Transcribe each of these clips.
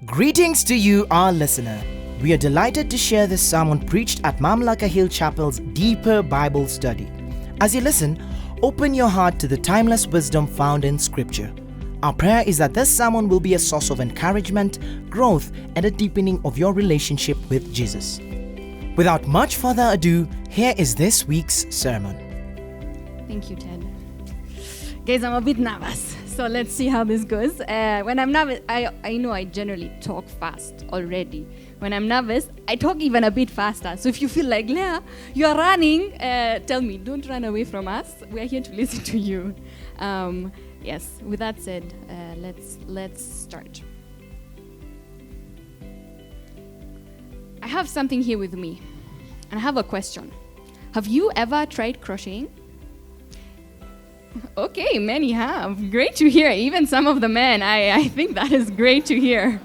Greetings to you, our listener. We are delighted to share this sermon preached at Mamlaka Hill Chapel's Deeper Bible Study. As you listen, open your heart to the timeless wisdom found in Scripture. Our prayer is that this sermon will be a source of encouragement, growth, and a deepening of your relationship with Jesus. Without much further ado, here is this week's sermon. Thank you, Ted. Guys, I'm a bit nervous, so let's see how this goes. When I'm nervous, I know I generally talk fast already. When I'm nervous, I talk even a bit faster. So if you feel like, Leah, you are running, tell me, don't run away from us. We're here to listen to you. Yes, with that said, let's start. I have something here with me, and I have a question. Have you ever tried crocheting? Okay, many have. Great to hear. Even some of the men. I think that is great to hear.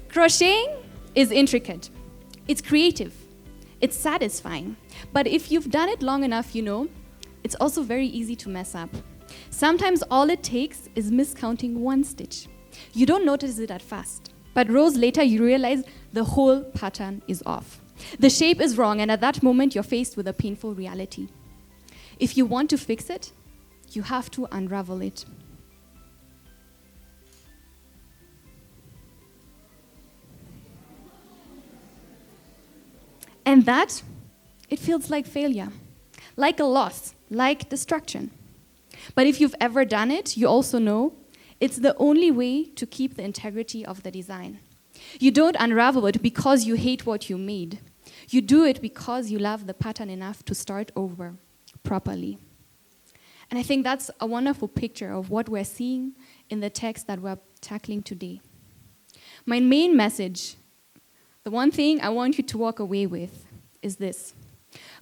Crocheting is intricate. It's creative. It's satisfying. But if you've done it long enough, you know, it's also very easy to mess up. Sometimes all it takes is miscounting one stitch. You don't notice it at first, but rows later you realize the whole pattern is off. The shape is wrong, and at that moment you're faced with a painful reality. If you want to fix it, you have to unravel it. And that, it feels like failure, like a loss, like destruction. But if you've ever done it, you also know it's the only way to keep the integrity of the design. You don't unravel it because you hate what you made. You do it because you love the pattern enough to start over properly. And I think that's a wonderful picture of what we're seeing in the text that we're tackling today. My main message, the one thing I want you to walk away with, is this.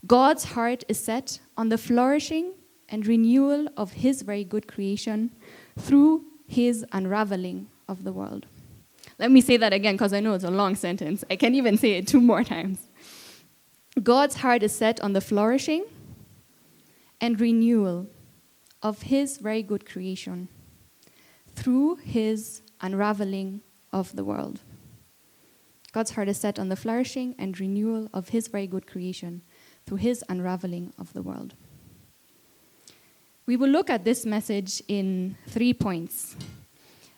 God's heart is set on the flourishing and renewal of His very good creation through His unraveling of the world. Let me say that again, because I know it's a long sentence. I can even say it 2 more times. God's heart is set on the flourishing and renewal of His very good creation through His unraveling of the world. God's heart is set on the flourishing and renewal of His very good creation through His unraveling of the world. We will look at this message in 3 points.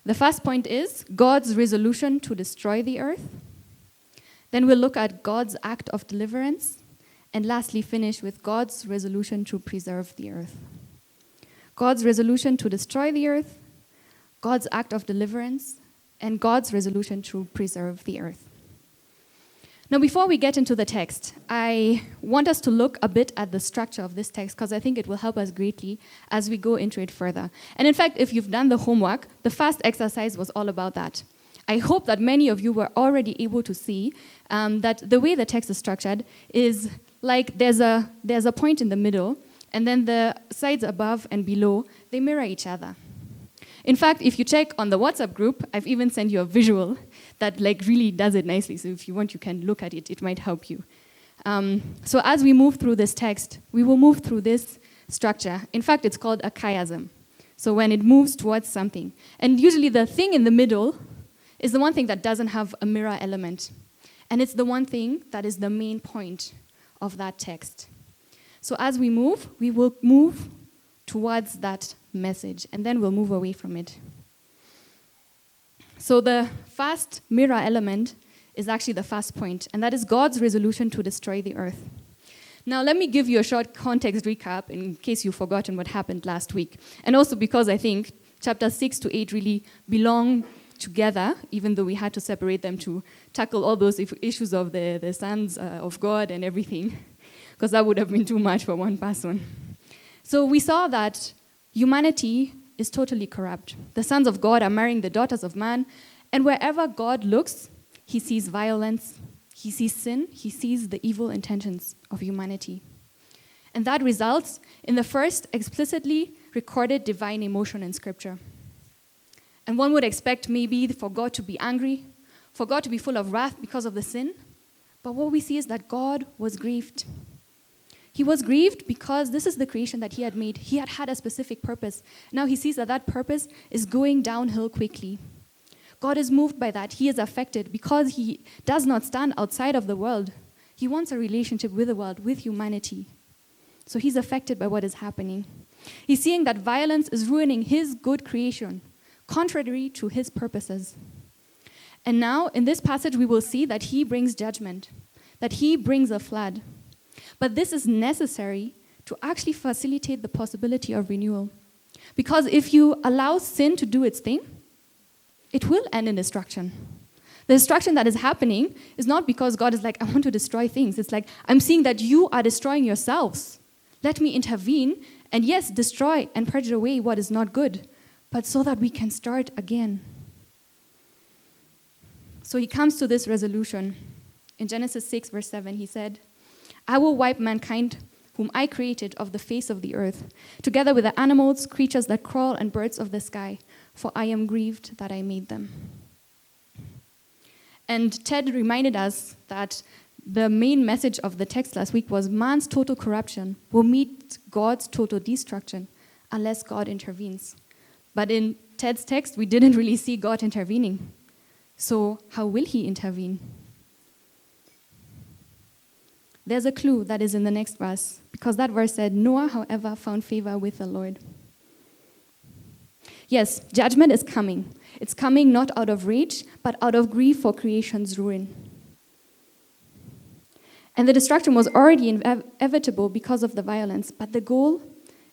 The first point is God's resolution to destroy the earth. Then we'll look at God's act of deliverance. And lastly, finish with God's resolution to preserve the earth. God's resolution to destroy the earth, God's act of deliverance, and God's resolution to preserve the earth. Now, before we get into the text, I want us to look a bit at the structure of this text because I think it will help us greatly as we go into it further. And in fact, if you've done the homework, the first exercise was all about that. I hope that many of you were already able to see that the way the text is structured is like there's a point in the middle, and then the sides above and below, they mirror each other. In fact, if you check on the WhatsApp group, I've even sent you a visual that like really does it nicely. So if you want, you can look at it. It might help you. So as we move through this text, we will move through this structure. In fact, it's called a chiasm. So when it moves towards something. And usually the thing in the middle is the one thing that doesn't have a mirror element. And it's the one thing that is the main point of that text. So as we will move towards that message, and then we'll move away from it. So the first mirror element is actually the first point, and that is God's resolution to destroy the earth. Now let me give you a short context recap in case you've forgotten what happened last week. And also because I think chapters 6 to 8 really belong together, even though we had to separate them to tackle all those issues of the sons of God and everything, because that would have been too much for one person. So we saw that humanity is totally corrupt. The sons of God are marrying the daughters of man, and wherever God looks, He sees violence, He sees sin, He sees the evil intentions of humanity. And that results in the first explicitly recorded divine emotion in Scripture. And one would expect maybe for God to be angry, for God to be full of wrath because of the sin. But what we see is that God was grieved. He was grieved because this is the creation that He had made. He had had a specific purpose. Now He sees that that purpose is going downhill quickly. God is moved by that. He is affected because he does not stand outside of the world. He wants a relationship with the world, with humanity. So he's affected by what is happening. He's seeing that violence is ruining his good creation, contrary to his purposes. And now, in this passage, we will see that he brings judgment, that he brings a flood. But this is necessary to actually facilitate the possibility of renewal. Because if you allow sin to do its thing, it will end in destruction. The destruction that is happening is not because God is like, I want to destroy things. It's like, I'm seeing that you are destroying yourselves. Let me intervene and yes, destroy and purge away what is not good, but so that we can start again. So he comes to this resolution. In Genesis 6, verse 7, he said, I will wipe mankind, whom I created, of the face of the earth, together with the animals, creatures that crawl, and birds of the sky, for I am grieved that I made them. And Ted reminded us that the main message of the text last week was man's total corruption will meet God's total destruction unless God intervenes. But in Ted's text, we didn't really see God intervening. So how will he intervene? There's a clue that is in the next verse, because that verse said, Noah, however, found favor with the Lord. Yes, judgment is coming. It's coming not out of rage, but out of grief for creation's ruin. And the destruction was already inevitable because of the violence, but the goal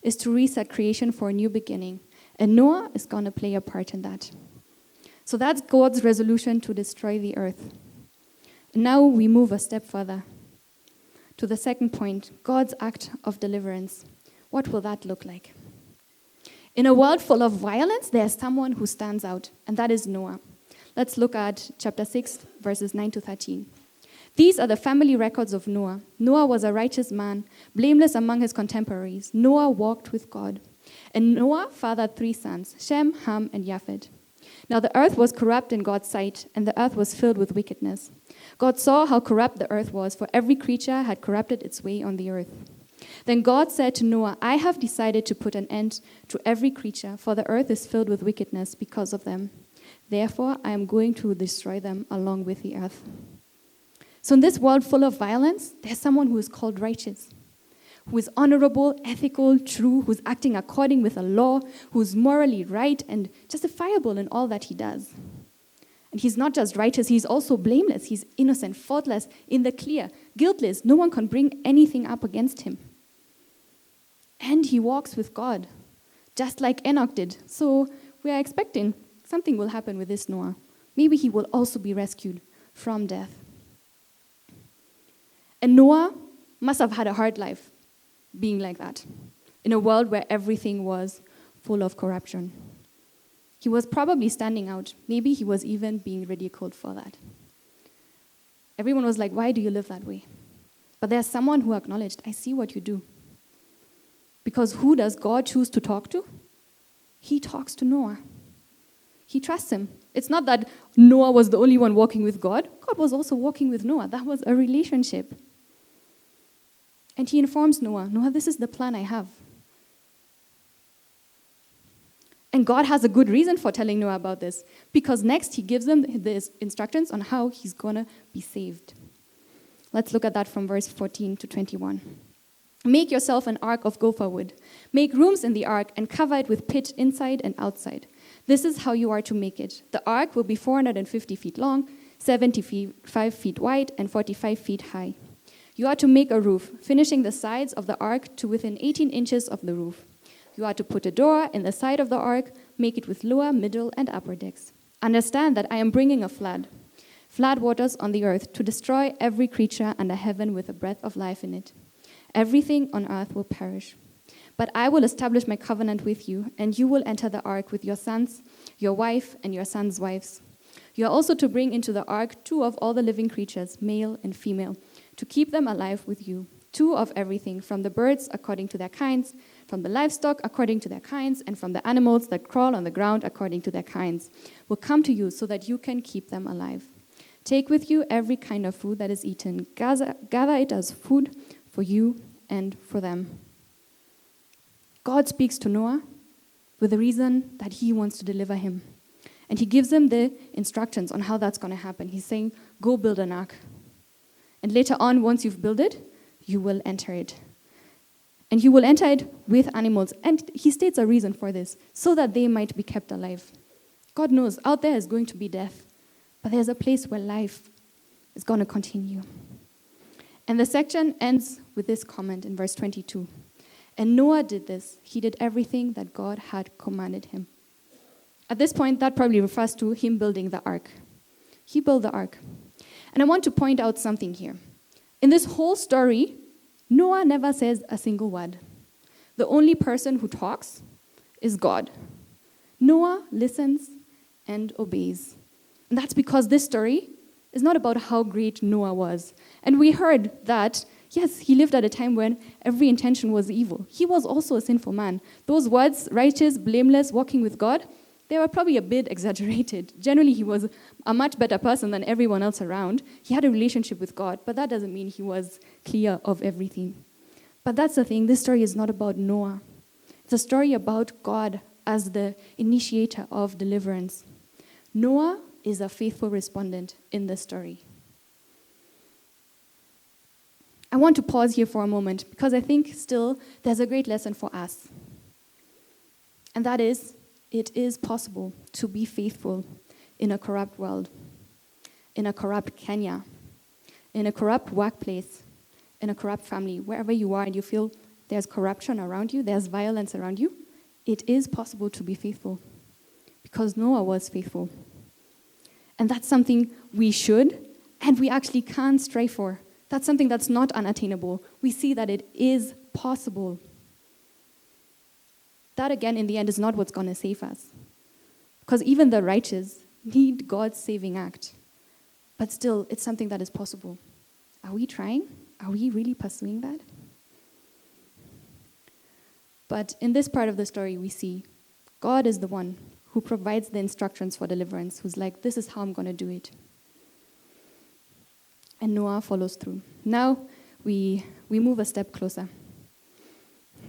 is to reset creation for a new beginning. And Noah is going to play a part in that. So that's God's resolution to destroy the earth. And now we move a step further to the second point, God's act of deliverance. What will that look like? In a world full of violence, there's someone who stands out, and that is Noah. Let's look at chapter 6, verses 9 to 13. These are the family records of Noah. Noah was a righteous man, blameless among his contemporaries. Noah walked with God. And Noah fathered 3 sons, Shem, Ham, and Japheth. Now the earth was corrupt in God's sight, and the earth was filled with wickedness. God saw how corrupt the earth was, for every creature had corrupted its way on the earth. Then God said to Noah, I have decided to put an end to every creature, for the earth is filled with wickedness because of them. Therefore, I am going to destroy them along with the earth. So in this world full of violence, there's someone who is called righteous, who is honorable, ethical, true, who's acting according with the law, who's morally right and justifiable in all that he does. And he's not just righteous, he's also blameless. He's innocent, faultless, in the clear, guiltless. No one can bring anything up against him. And he walks with God, just like Enoch did. So we are expecting something will happen with this Noah. Maybe he will also be rescued from death. And Noah must have had a hard life being like that, in a world where everything was full of corruption. He was probably standing out. Maybe he was even being ridiculed for that. Everyone was like, why do you live that way? But there's someone who acknowledged, I see what you do. Because who does God choose to talk to? He talks to Noah. He trusts him. It's not that Noah was the only one walking with God. God was also walking with Noah. That was a relationship. And he informs Noah, Noah, this is the plan I have. And God has a good reason for telling Noah about this, because next he gives him the instructions on how he's going to be saved. Let's look at that from verse 14 to 21. Make yourself an ark of gopher wood. Make rooms in the ark and cover it with pitch inside and outside. This is how you are to make it. The ark will be 450 feet long, 75 feet wide, and 45 feet high. You are to make a roof, finishing the sides of the ark to within 18 inches of the roof. You are to put a door in the side of the ark, make it with lower, middle, and upper decks. Understand that I am bringing a flood waters on the earth, to destroy every creature under heaven with a breath of life in it. Everything on earth will perish. But I will establish my covenant with you, and you will enter the ark with your sons, your wife, and your sons' wives. You are also to bring into the ark 2 of all the living creatures, male and female, to keep them alive with you. 2 of everything, from the birds according to their kinds, from the livestock according to their kinds, and from the animals that crawl on the ground according to their kinds, will come to you so that you can keep them alive. Take with you every kind of food that is eaten. Gather it as food for you and for them. God speaks to Noah with a reason that he wants to deliver him. And he gives them the instructions on how that's going to happen. He's saying, go build an ark. And later on, once you've built it, you will enter it. And you will enter it with animals. And he states a reason for this, so that they might be kept alive. God knows out there is going to be death, but there's a place where life is going to continue. And the section ends with this comment in verse 22. And Noah did this. He did everything that God had commanded him. At this point, that probably refers to him building the ark. He built the ark. And I want to point out something here. In this whole story, Noah never says a single word. The only person who talks is God. Noah listens and obeys. And that's because this story is not about how great Noah was. And we heard that, yes, he lived at a time when every intention was evil. He was also a sinful man. Those words, righteous, blameless, walking with God, they were probably a bit exaggerated. Generally, he was a much better person than everyone else around. He had a relationship with God, but that doesn't mean he was clear of everything. But that's the thing, this story is not about Noah. It's a story about God as the initiator of deliverance. Noah is a faithful respondent in this story. I want to pause here for a moment because I think still there's a great lesson for us. And that is, it is possible to be faithful in a corrupt world, in a corrupt Kenya, in a corrupt workplace, in a corrupt family, wherever you are and you feel there's corruption around you, there's violence around you. It is possible to be faithful because Noah was faithful. And that's something we should and we actually can strive for. That's something that's not unattainable. We see that it is possible. That, again, in the end, is not what's going to save us. Because even the righteous need God's saving act. But still, it's something that is possible. Are we trying? Are we really pursuing that? But in this part of the story, we see God is the one who provides the instructions for deliverance, who's like, this is how I'm going to do it. And Noah follows through. Now, we move a step closer.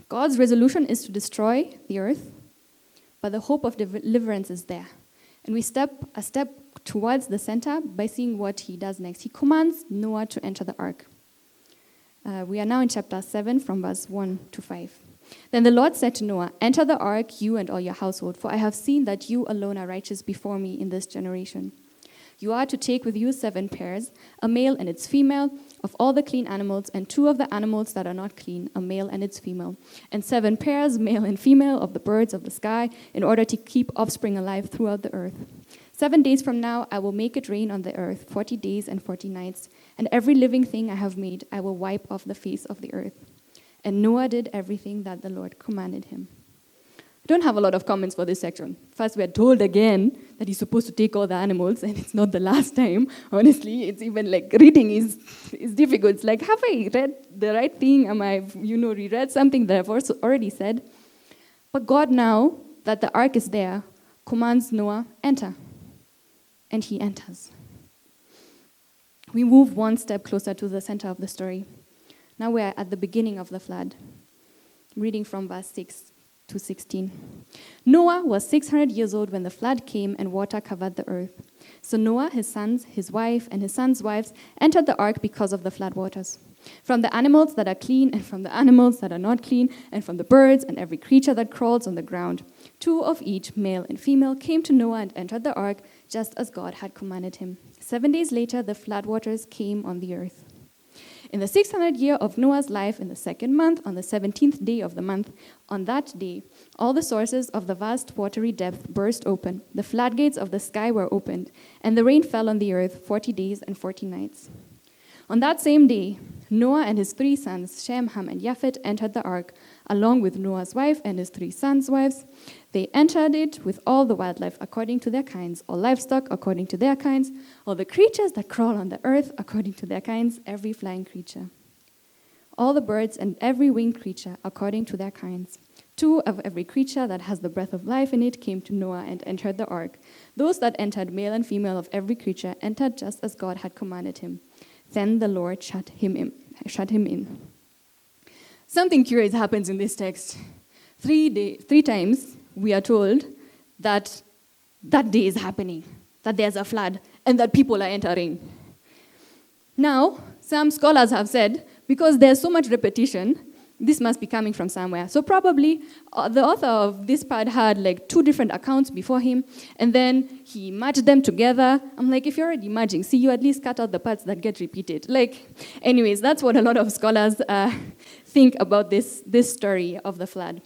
God's resolution is to destroy the earth, but the hope of deliverance is there. And we step a step towards the center by seeing what he does next. He commands Noah to enter the ark. We are now in chapter 7 from verse 1 to 5. Then the Lord said to Noah, enter the ark, you and all your household, for I have seen that you alone are righteous before me in this generation. You are to take with you 7 pairs, a male and its female, of all the clean animals, and 2 of the animals that are not clean, a male and its female, and 7 pairs, male and female, of the birds of the sky, in order to keep offspring alive throughout the earth. 7 days from now I will make it rain on the earth, 40 days and 40 nights, and every living thing I have made I will wipe off the face of the earth. And Noah did everything that the Lord commanded him. I don't have a lot of comments for this section. First, we are told again that he's supposed to take all the animals, and it's not the last time. Honestly, it's even like reading is difficult. It's like, have I read the right thing? Am I, reread something that I've also already said? But God, now that the ark is there, commands Noah, enter. And he enters. We move one step closer to the center of the story. Now we are at the beginning of the flood. Reading from verse 6 to 16. Noah was 600 years old when the flood came and water covered the earth. So Noah, his sons, his wife, and his sons' wives entered the ark because of the flood waters. From the animals that are clean and from the animals that are not clean, and from the birds and every creature that crawls on the ground. 2 of each, male and female, came to Noah and entered the ark, just as God had commanded him. 7 days later, the flood waters came on the earth. In the 600th year of Noah's life, in the 2nd month, on the 17th day of the month, on that day, all the sources of the vast watery depth burst open, the floodgates of the sky were opened, and the rain fell on the earth 40 days and 40 nights. On that same day, Noah and his 3 sons, Shem, Ham, and Japheth, entered the ark, along with Noah's wife and his 3 sons' wives. They entered it with all the wildlife according to their kinds, all livestock according to their kinds, all the creatures that crawl on the earth according to their kinds, every flying creature. All the birds and every winged creature according to their kinds. 2 of every creature that has the breath of life in it came to Noah and entered the ark. Those that entered, male and female of every creature, entered just as God had commanded him. Then the Lord shut him in. Something curious happens in this text. 3 times we are told that that day is happening, that there's a flood, and that people are entering. Now, some scholars have said, because there's so much repetition, this must be coming from somewhere. So probably the author of this part had like 2 different accounts before him, and then he merged them together. I'm like, if you're already merging, see, you at least cut out the parts that get repeated. Anyways, that's what a lot of scholars think about this story of the flood.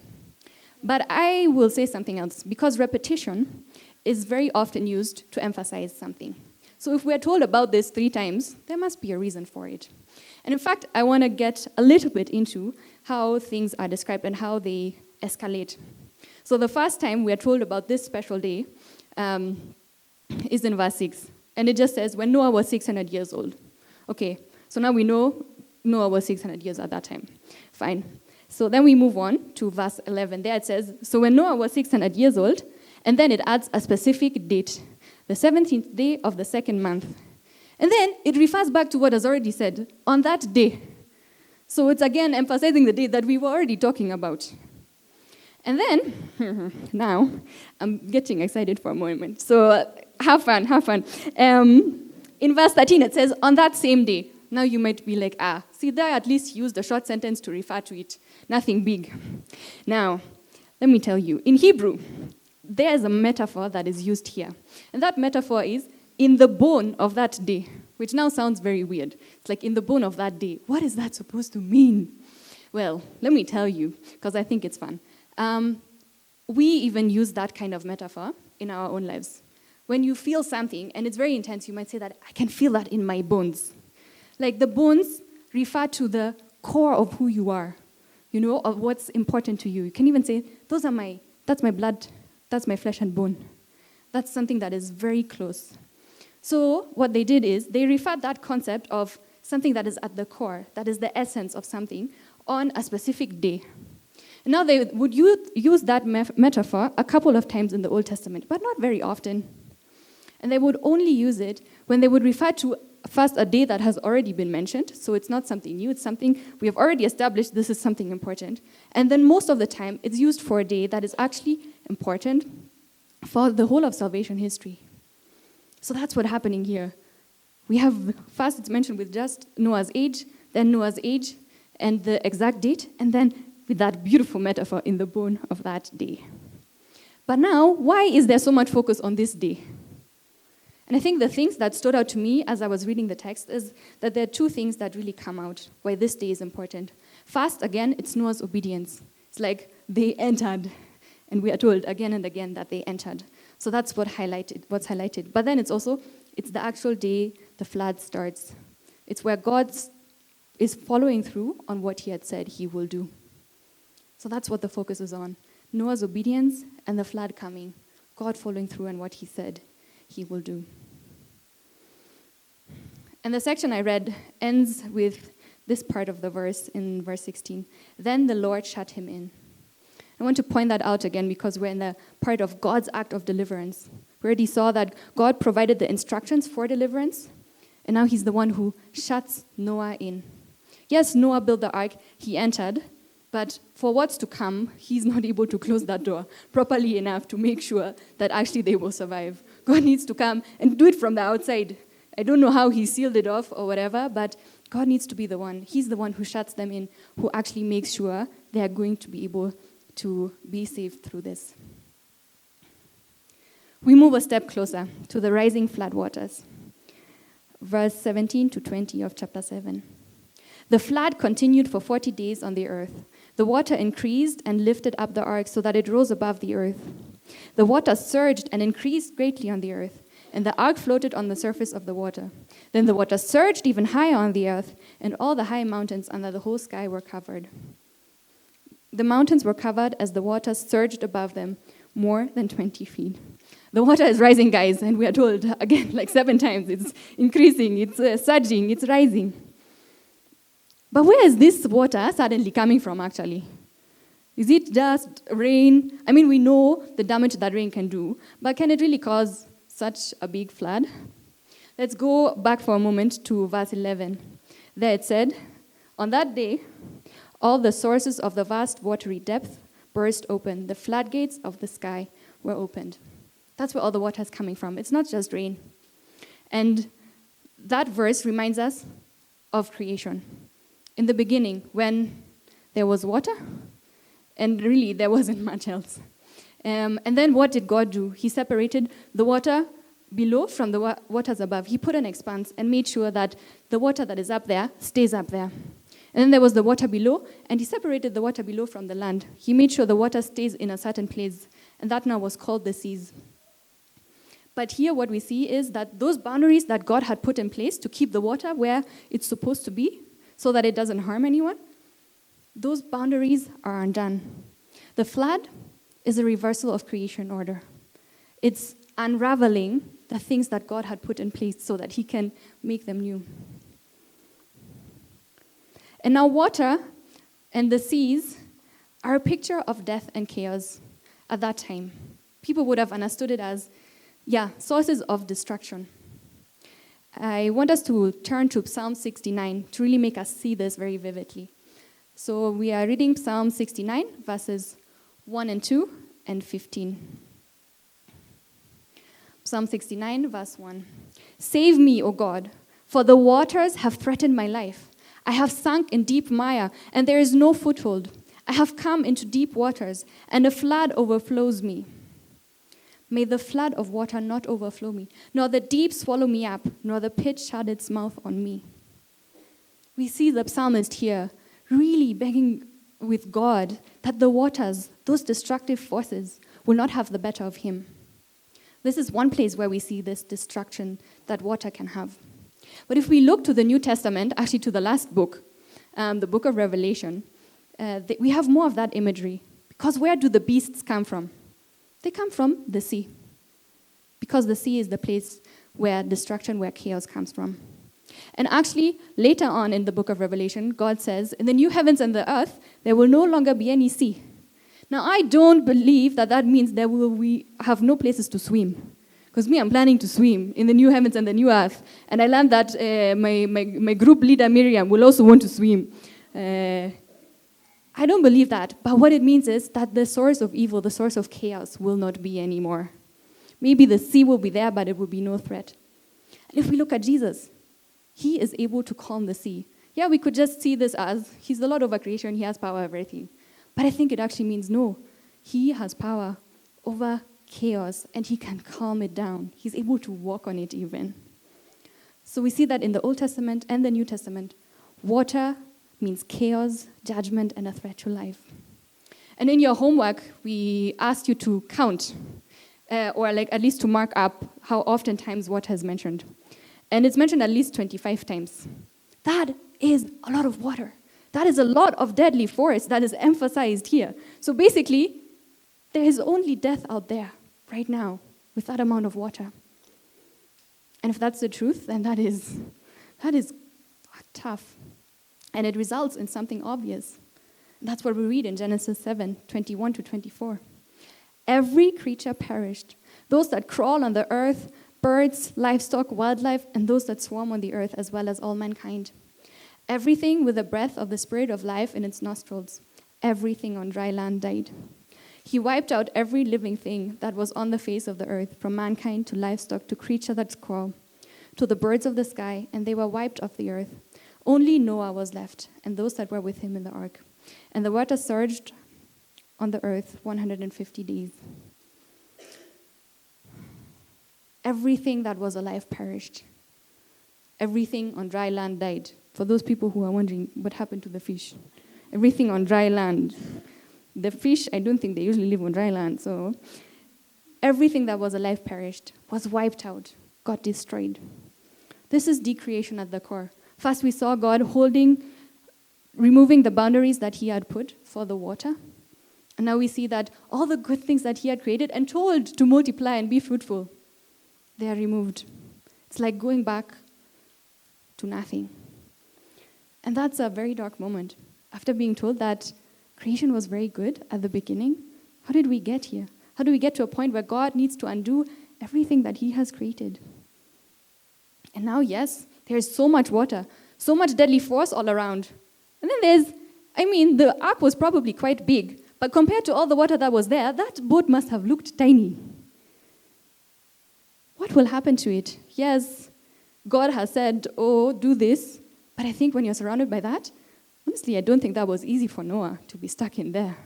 But I will say something else, because repetition is very often used to emphasize something. So if we're told about this 3 times, there must be a reason for it. And in fact, I want to get a little bit into how things are described and how they escalate. So the first time we are told about this special day is in verse 6. And it just says, when Noah was 600 years old. Okay, so now we know Noah was 600 years at that time. Fine. So then we move on to verse 11. There it says, so when Noah was 600 years old, and then it adds a specific date, the 17th day of the 2nd month. And then it refers back to what was already said, on that day. So it's again emphasizing the day that we were already talking about. And then, now, I'm getting excited for a moment. So have fun. In verse 13, it says, on that same day. Now you might be like, see, there at least used a short sentence to refer to it. Nothing big. Now, let me tell you, in Hebrew, there is a metaphor that is used here. And that metaphor is, in the bone of that day, which now sounds very weird. It's like, in the bone of that day. What is that supposed to mean? Well, let me tell you, because I think it's fun. We even use that kind of metaphor in our own lives. When you feel something, and it's very intense, you might say that, I can feel that in my bones. Like the bones refer to the core of who you are, of what's important to you. You can even say, that's my blood, that's my flesh and bone. That's something that is very close. So what they did is they referred that concept of something that is at the core, that is the essence of something, on a specific day. And now they would use that metaphor a couple of times in the Old Testament, but not very often. And they would only use it when they would refer to first a day that has already been mentioned, so it's not something new, it's something we have already established, this is something important. And then most of the time, it's used for a day that is actually important for the whole of salvation history. So that's what's happening here. We have, first it's mentioned with just Noah's age, then Noah's age, and the exact date, and then with that beautiful metaphor in the bone of that day. But now, why is there so much focus on this day? And I think the things that stood out to me as I was reading the text is that there are 2 things that really come out why this day is important. First, again, it's Noah's obedience. It's like they entered, and we are told again and again that they entered. So that's what's highlighted. But then it's the actual day the flood starts. It's where God is following through on what he had said he will do. So that's what the focus is on. Noah's obedience and the flood coming. God following through on what he said he will do. And the section I read ends with this part of the verse in verse 16. Then the Lord shut him in. I want to point that out again because we're in the part of God's act of deliverance. We already saw that God provided the instructions for deliverance, and now he's the one who shuts Noah in. Yes, Noah built the ark, he entered, but for what's to come, he's not able to close that door properly enough to make sure that actually they will survive. God needs to come and do it from the outside. I don't know how he sealed it off or whatever, but God needs to be the one. He's the one who shuts them in, who actually makes sure they are going to be able to be saved through this. We move a step closer to the rising floodwaters. Verse 17 to 20 of chapter 7. The flood continued for 40 days on the earth. The water increased and lifted up the ark so that it rose above the earth. The water surged and increased greatly on the earth, and the ark floated on the surface of the water. Then the water surged even higher on the earth, and all the high mountains under the whole sky were covered. The mountains were covered as the water surged above them, more than 20 feet. The water is rising, guys, and we are told, again, like 7 times, it's increasing, it's surging, it's rising. But where is this water suddenly coming from, actually? Is it just rain? I mean, we know the damage that rain can do, but can it really cause such a big flood? Let's go back for a moment to verse 11. There it said, on that day, all the sources of the vast watery depth burst open. The floodgates of the sky were opened. That's where all the water is coming from. It's not just rain. And that verse reminds us of creation. In the beginning, when there was water, and really there wasn't much else. And then what did God do? He separated the water below from the waters above. He put an expanse and made sure that the water that is up there stays up there. And then there was the water below, and he separated the water below from the land. He made sure the water stays in a certain place, and that now was called the seas. But here what we see is that those boundaries that God had put in place to keep the water where it's supposed to be, so that it doesn't harm anyone, those boundaries are undone. The flood is a reversal of creation order. It's unraveling the things that God had put in place so that he can make them new. And now water and the seas are a picture of death and chaos at that time. People would have understood it as, sources of destruction. I want us to turn to Psalm 69 to really make us see this very vividly. So we are reading Psalm 69, verses 1 and 2 and 15. Psalm 69, verse 1. Save me, O God, for the waters have threatened my life. I have sunk in deep mire, and there is no foothold. I have come into deep waters, and a flood overflows me. May the flood of water not overflow me, nor the deep swallow me up, nor the pit shut its mouth on me. We see the psalmist here really begging with God that the waters, those destructive forces, will not have the better of him. This is one place where we see this destruction that water can have. But if we look to the New Testament, actually to the last book, the book of Revelation, we have more of that imagery. Because where do the beasts come from? They come from the sea. Because the sea is the place where destruction, where chaos comes from. And actually, later on in the book of Revelation, God says, in the new heavens and the earth, there will no longer be any sea. Now, I don't believe that means we have no places to swim. Because I'm planning to swim in the new heavens and the new earth. And I learned that my group leader, Miriam, will also want to swim. I don't believe that. But what it means is that the source of evil, the source of chaos, will not be anymore. Maybe the sea will be there, but it will be no threat. And if we look at Jesus, he is able to calm the sea. Yeah, we could just see this as he's the Lord over creation, he has power over everything. But I think it actually means no. He has power over chaos, and he can calm it down. He's able to walk on it even. So we see that in the Old Testament and the New Testament, water means chaos, judgment, and a threat to life. And in your homework, we asked you to count, or at least to mark up how often times water is mentioned. And it's mentioned at least 25 times. That is a lot of water. That is a lot of deadly force that is emphasized here. So basically, there is only death out there right now with that amount of water. And if that's the truth, then that is tough. And it results in something obvious. That's what we read in Genesis 7, 21 to 24. Every creature perished, those that crawl on the earth, birds, livestock, wildlife, and those that swarm on the earth, as well as all mankind. Everything with the breath of the Spirit of life in its nostrils. Everything on dry land died. He wiped out every living thing that was on the face of the earth, from mankind to livestock to creature that crawl, to the birds of the sky, and they were wiped off the earth. Only Noah was left, and those that were with him in the ark. And the water surged on the earth 150 days. Everything that was alive perished. Everything on dry land died. For those people who are wondering what happened to the fish. Everything on dry land. The fish, I don't think they usually live on dry land. So everything that was alive perished, was wiped out, got destroyed. This is decreation at the core. First we saw God removing the boundaries that he had put for the water. And now we see that all the good things that he had created and told to multiply and be fruitful, they are removed. It's like going back to nothing. And that's a very dark moment. After being told that creation was very good at the beginning, how did we get here? How do we get to a point where God needs to undo everything that he has created? And now, yes, there's so much water, so much deadly force all around. And then the ark was probably quite big, but compared to all the water that was there, that boat must have looked tiny. what will happen to it? Yes, God has said, oh, do this. But I think when you're surrounded by that, honestly, I don't think that was easy for Noah to be stuck in there.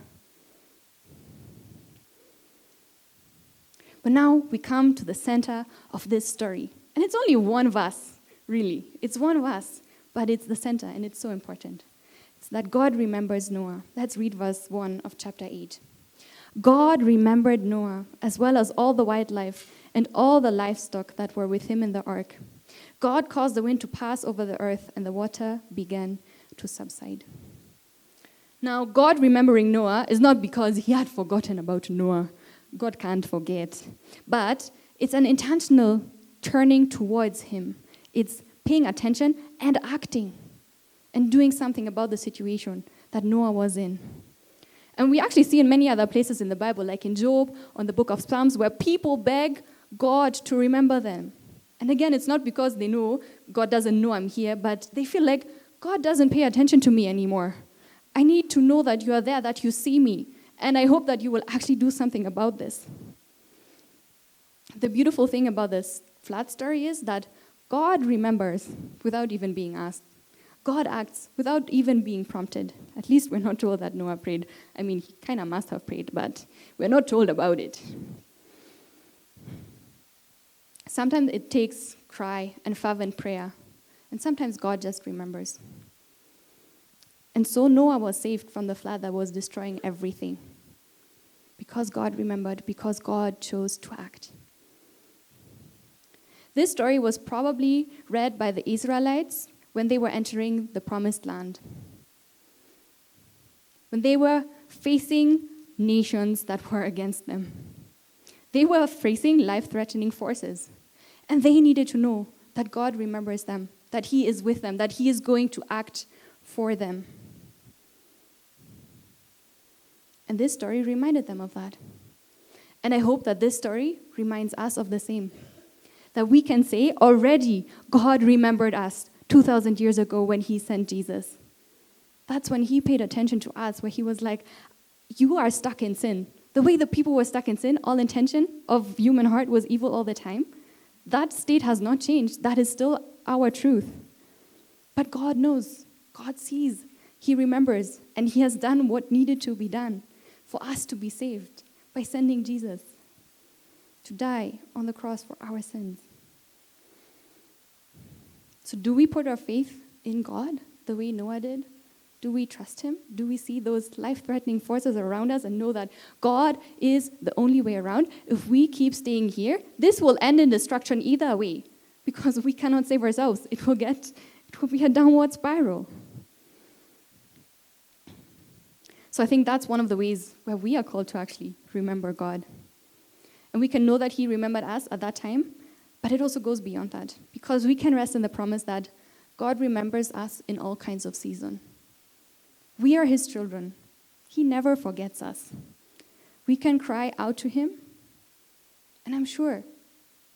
But now we come to the center of this story. And it's only one verse, really. It's one verse, but it's the center, and it's so important. It's that God remembers Noah. Let's read verse 1 of chapter 8. God remembered Noah, as well as all the wildlife and all the livestock that were with him in the ark. God caused the wind to pass over the earth, and the water began to subside. Now, God remembering Noah is not because he had forgotten about Noah. God can't forget. But it's an intentional turning towards him. It's paying attention and acting and doing something about the situation that Noah was in. And we actually see in many other places in the Bible, like in Job, on the book of Psalms, where people beg God to remember them. And again, it's not because they know God doesn't know I'm here, but they feel like God doesn't pay attention to me anymore. I need to know that you are there, that you see me, and I hope that you will actually do something about this. The beautiful thing about this flood story is that God remembers without even being asked. God acts without even being prompted. At least we're not told that Noah prayed. I mean, he kind of must have prayed, but we're not told about it. Sometimes it takes cry and fervent prayer, and sometimes God just remembers. And so Noah was saved from the flood that was destroying everything. Because God remembered, because God chose to act. This story was probably read by the Israelites when they were entering the promised land. When they were facing nations that were against them. They were facing life-threatening forces. And they needed to know that God remembers them, that he is with them, that he is going to act for them. And this story reminded them of that. And I hope that this story reminds us of the same. That we can say, already God remembered us 2,000 years ago when he sent Jesus. That's when he paid attention to us, where he was like, you are stuck in sin. The way the people were stuck in sin, all intention of human heart was evil all the time. That state has not changed. That is still our truth. But God knows. God sees. He remembers. And he has done what needed to be done for us to be saved by sending Jesus to die on the cross for our sins. So do we put our faith in God the way Noah did? Do we trust him? Do we see those life-threatening forces around us and know that God is the only way around? If we keep staying here, this will end in destruction either way, because we cannot save ourselves. It will be a downward spiral. So I think that's one of the ways where we are called to actually remember God. And we can know that he remembered us at that time, but it also goes beyond that, because we can rest in the promise that God remembers us in all kinds of seasons. We are his children. He never forgets us. We can cry out to him, and I'm sure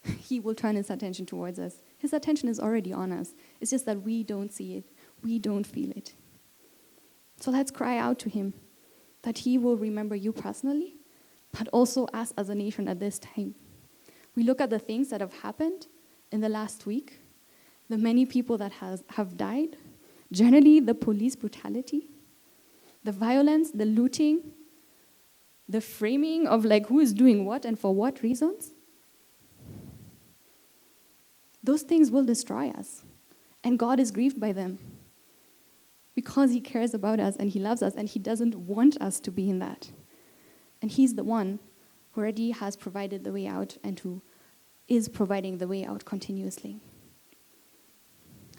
he will turn his attention towards us. His attention is already on us. It's just that we don't see it. We don't feel it. So let's cry out to him that he will remember you personally, but also us as a nation at this time. We look at the things that have happened in the last week, the many people that have died, generally the police brutality, the violence, the looting, the framing of like who is doing what and for what reasons. Those things will destroy us. And God is grieved by them. Because he cares about us and he loves us and he doesn't want us to be in that. And he's the one who already has provided the way out and who is providing the way out continuously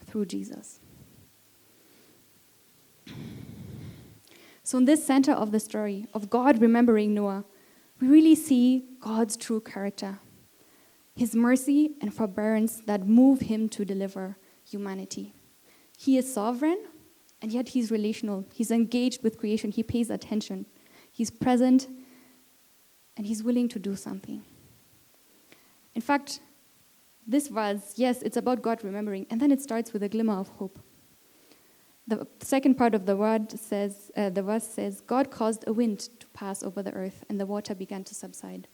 through Jesus. So in this center of the story of God remembering Noah, we really see God's true character, his mercy and forbearance that move him to deliver humanity. He is sovereign, and yet he's relational. He's engaged with creation. He pays attention. He's present, and he's willing to do something. In fact, this verse, yes, it's about God remembering, and then it starts with a glimmer of hope. The second part of the verse says, God caused a wind to pass over the earth, and the water began to subside.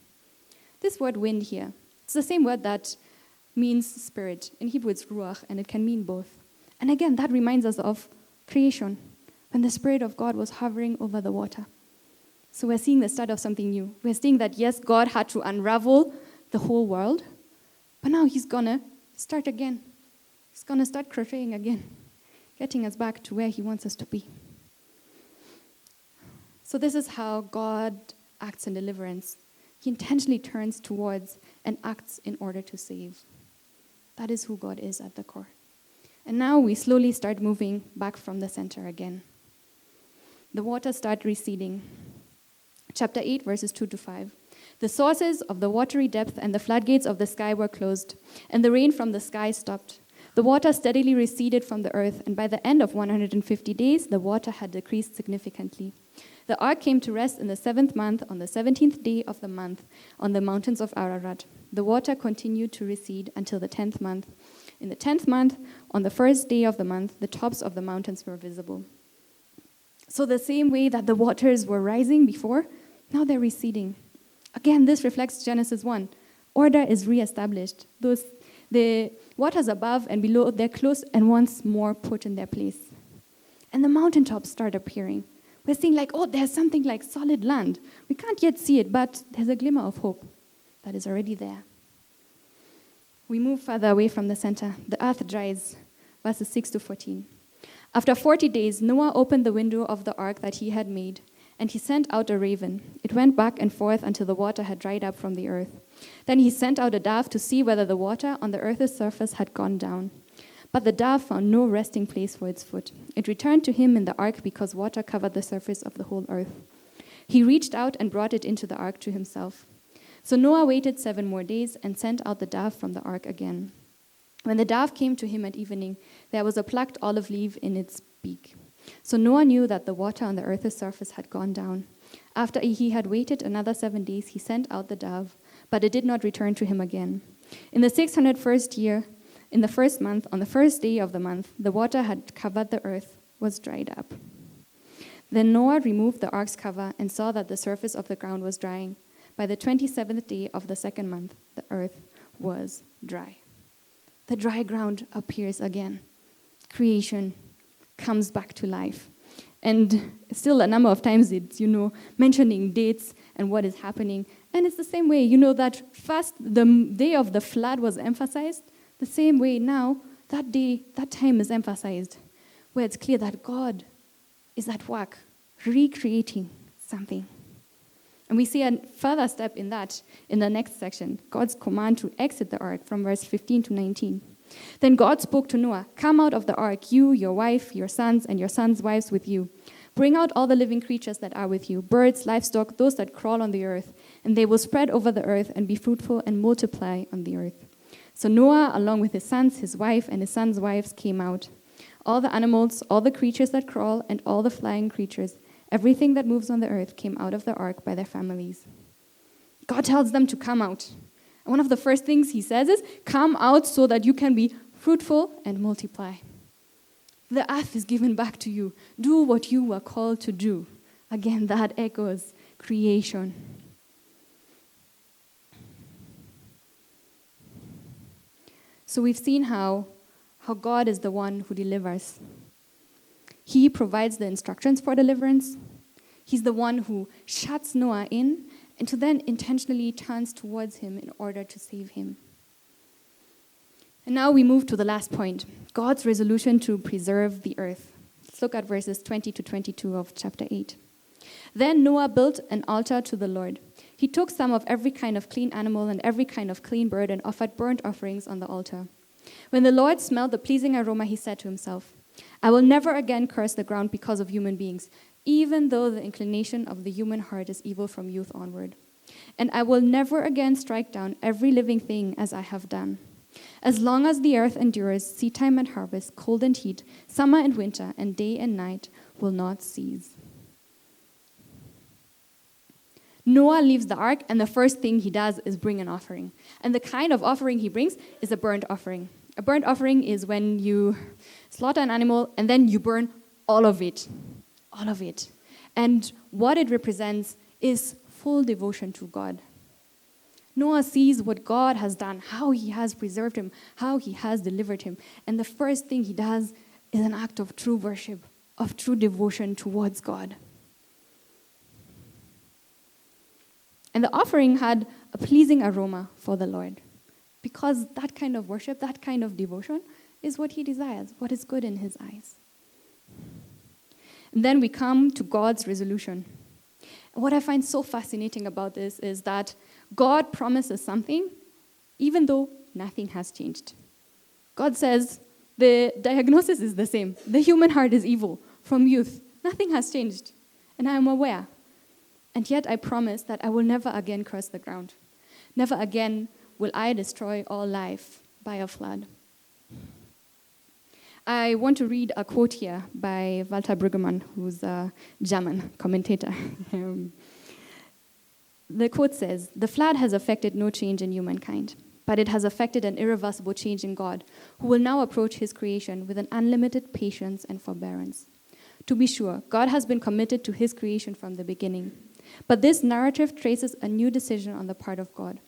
This word wind here, it's the same word that means spirit. In Hebrew, it's ruach, and it can mean both. And again, that reminds us of creation, when the Spirit of God was hovering over the water. So we're seeing the start of something new. We're seeing that, yes, God had to unravel the whole world, but now he's going to start again. He's going to start crocheting again, getting us back to where he wants us to be. So this is how God acts in deliverance. He intentionally turns towards and acts in order to save. That is who God is at the core. And now we slowly start moving back from the center again. The waters start receding. Chapter 8, verses 2 to 5. The sources of the watery depth and the floodgates of the sky were closed, and the rain from the sky stopped. The water steadily receded from the earth, and by the end of 150 days, the water had decreased significantly. The ark came to rest in the 7th month, on the 17th day of the month, on the mountains of Ararat. The water continued to recede until the 10th month. In the 10th month, on the 1st day of the month, the tops of the mountains were visible. So the same way that the waters were rising before, now they're receding. Again, this reflects Genesis 1. Order is reestablished. The waters above and below, they're closed and once more put in their place. And the mountaintops start appearing. We're seeing there's something like solid land. We can't yet see it, but there's a glimmer of hope that is already there. We move further away from the center. The earth dries, verses 6 to 14. After 40 days, Noah opened the window of the ark that he had made, and he sent out a raven. It went back and forth until the water had dried up from the earth. Then he sent out a dove to see whether the water on the earth's surface had gone down. But the dove found no resting place for its foot. It returned to him in the ark because water covered the surface of the whole earth. He reached out and brought it into the ark to himself. So Noah waited 7 more days and sent out the dove from the ark again. When the dove came to him at evening, there was a plucked olive leaf in its beak. So Noah knew that the water on the earth's surface had gone down. After he had waited another 7 days, he sent out the dove, but it did not return to him again. In the 601st year, in the 1st month, on the 1st day of the month, the water had covered the earth, was dried up. Then Noah removed the ark's cover and saw that the surface of the ground was drying. By the 27th day of the 2nd month, the earth was dry. The dry ground appears again. Creation comes back to life. And still a number of times it's, mentioning dates and what is happening. And it's the same way, that first the day of the flood was emphasized. The same way now, that day, that time is emphasized, where it's clear that God is at work, recreating something. And we see a further step in that in the next section, God's command to exit the ark from verse 15 to 19. Then God spoke to Noah, "Come out of the ark, you, your wife, your sons, and your sons' wives with you. Bring out all the living creatures that are with you, birds, livestock, those that crawl on the earth, and they will spread over the earth and be fruitful and multiply on the earth." So Noah, along with his sons, his wife, and his sons' wives, came out. All the animals, all the creatures that crawl, and all the flying creatures, everything that moves on the earth came out of the ark by their families. God tells them to come out. And one of the first things he says is, come out so that you can be fruitful and multiply. The earth is given back to you. Do what you were called to do. Again, that echoes creation. So we've seen how God is the one who delivers. He provides the instructions for deliverance. He's the one who shuts Noah in and to then intentionally turns towards him in order to save him. And now we move to the last point, God's resolution to preserve the earth. Let's look at verses 20 to 22 of chapter 8. Then Noah built an altar to the Lord. He took some of every kind of clean animal and every kind of clean bird and offered burnt offerings on the altar. When the Lord smelled the pleasing aroma, he said to himself, "I will never again curse the ground because of human beings, even though the inclination of the human heart is evil from youth onward. And I will never again strike down every living thing as I have done. As long as the earth endures, seedtime and harvest, cold and heat, summer and winter, and day and night will not cease." Noah leaves the ark, and the first thing he does is bring an offering. And the kind of offering he brings is a burnt offering. A burnt offering is when you slaughter an animal, and then you burn all of it. All of it. And what it represents is full devotion to God. Noah sees what God has done, how he has preserved him, how he has delivered him. And the first thing he does is an act of true worship, of true devotion towards God. And the offering had a pleasing aroma for the Lord, because that kind of worship, that kind of devotion is what he desires, what is good in his eyes. And then we come to God's resolution. And what I find so fascinating about this is that God promises something even though nothing has changed. God says the diagnosis is the same. The human heart is evil from youth. Nothing has changed, and I am aware. And yet I promise that I will never again curse the ground. Never again will I destroy all life by a flood. I want to read a quote here by Walter Brüggemann, who's a German commentator. The quote says, "The flood has affected no change in humankind, but it has affected an irreversible change in God, who will now approach his creation with an unlimited patience and forbearance. To be sure, God has been committed to his creation from the beginning. But this narrative traces a new decision on the part of God.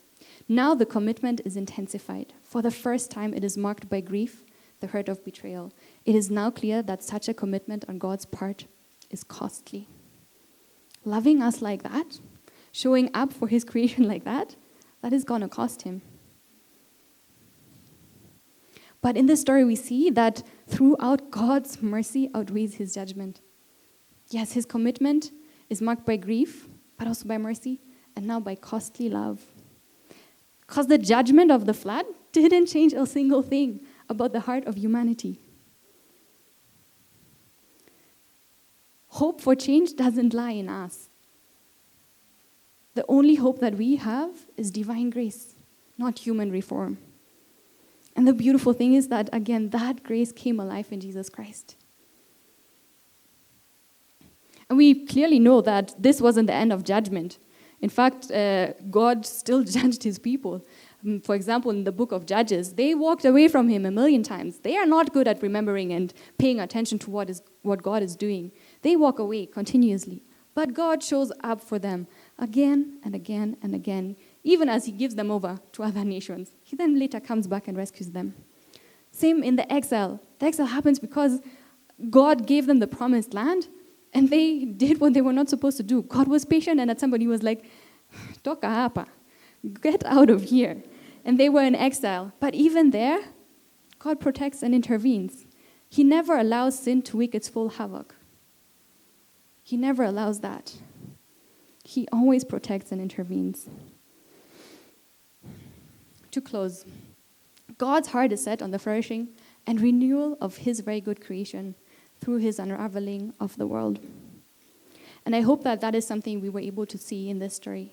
Now the commitment is intensified. For the first time, it is marked by grief, the hurt of betrayal. It is now clear that such a commitment on God's part is costly." Loving us like that, showing up for his creation like that is going to cost him. But in this story, we see that throughout, God's mercy outweighs his judgment. Yes, his commitment is marked by grief, but also by mercy, and now by costly love. Because the judgment of the flood didn't change a single thing about the heart of humanity. Hope for change doesn't lie in us. The only hope that we have is divine grace, not human reform. And the beautiful thing is that, again, that grace came alive in Jesus Christ. And we clearly know that this wasn't the end of judgment. In fact, God still judged his people. For example, in the book of Judges, they walked away from him 1,000,000 times. They are not good at remembering and paying attention to what God is doing. They walk away continuously. But God shows up for them again and again and again, even as he gives them over to other nations. He then later comes back and rescues them. Same in the exile. The exile happens because God gave them the promised land, and they did what they were not supposed to do. God was patient, and at somebody was like, "Toka hapa, get out of here." And they were in exile. But even there, God protects and intervenes. He never allows sin to wreak its full havoc. He never allows that. He always protects and intervenes. To close, God's heart is set on the flourishing and renewal of his very good creation through his unraveling of the world. And I hope that that is something we were able to see in this story.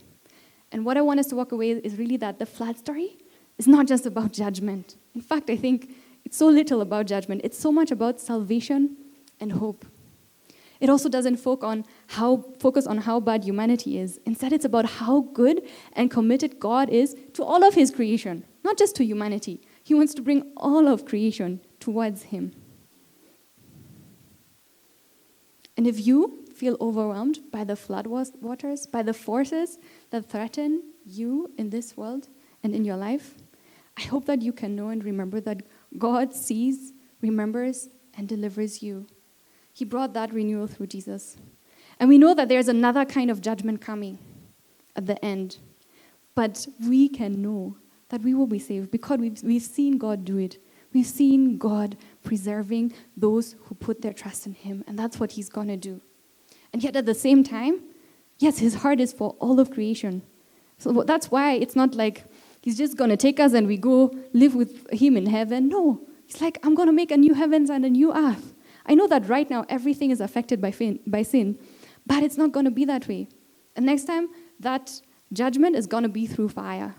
And what I want us to walk away is really that the flood story is not just about judgment. In fact, I think it's so little about judgment. It's so much about salvation and hope. It also doesn't focus on how bad humanity is. Instead, it's about how good and committed God is to all of his creation, not just to humanity. He wants to bring all of creation towards him. And if you feel overwhelmed by the flood waters, by the forces that threaten you in this world and in your life, I hope that you can know and remember that God sees, remembers, and delivers you. He brought that renewal through Jesus. And we know that there's another kind of judgment coming at the end. But we can know that we will be saved because we've seen God do it. We've seen God preserving those who put their trust in him. And that's what he's going to do. And yet at the same time, yes, his heart is for all of creation. So that's why it's not like he's just going to take us and we go live with him in heaven. No, he's like, I'm going to make a new heavens and a new earth. I know that right now everything is affected by sin, but it's not going to be that way. And next time, that judgment is going to be through fire.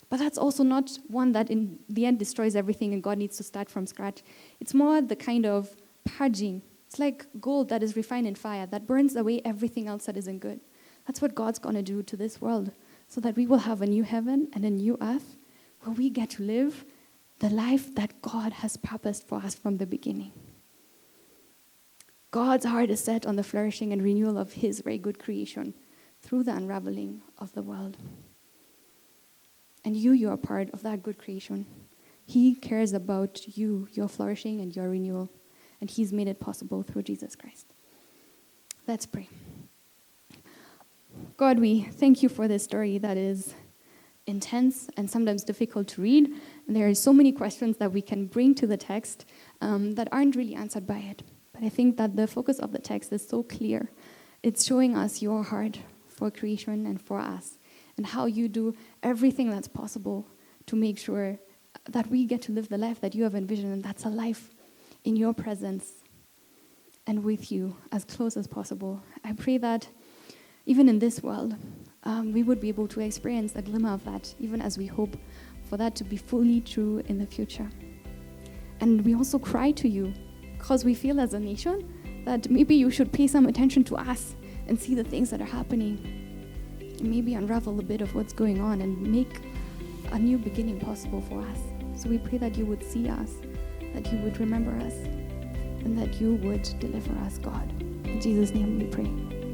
But that's also not one that in the end destroys everything and God needs to start from scratch. It's more the kind of purging. It's like gold that is refined in fire, that burns away everything else that isn't good. That's what God's going to do to this world, so that we will have a new heaven and a new earth where we get to live the life that God has purposed for us from the beginning. God's heart is set on the flourishing and renewal of his very good creation through the unraveling of the world. And you are part of that good creation. He cares about you, your flourishing and your renewal. And he's made it possible through Jesus Christ. Let's pray. God, we thank you for this story that is intense and sometimes difficult to read. And there are so many questions that we can bring to the text that aren't really answered by it. But I think that the focus of the text is so clear. It's showing us your heart for creation and for us, and how you do everything that's possible to make sure that we get to live the life that you have envisioned, and that's a life in your presence and with you as close as possible. I pray that even in this world, we would be able to experience a glimmer of that, even as we hope for that to be fully true in the future. And we also cry to you, because we feel as a nation that maybe you should pay some attention to us and see the things that are happening, and maybe unravel a bit of what's going on and make a new beginning possible for us. So we pray that you would see us, that you would remember us, and that you would deliver us, God. In Jesus' name we pray.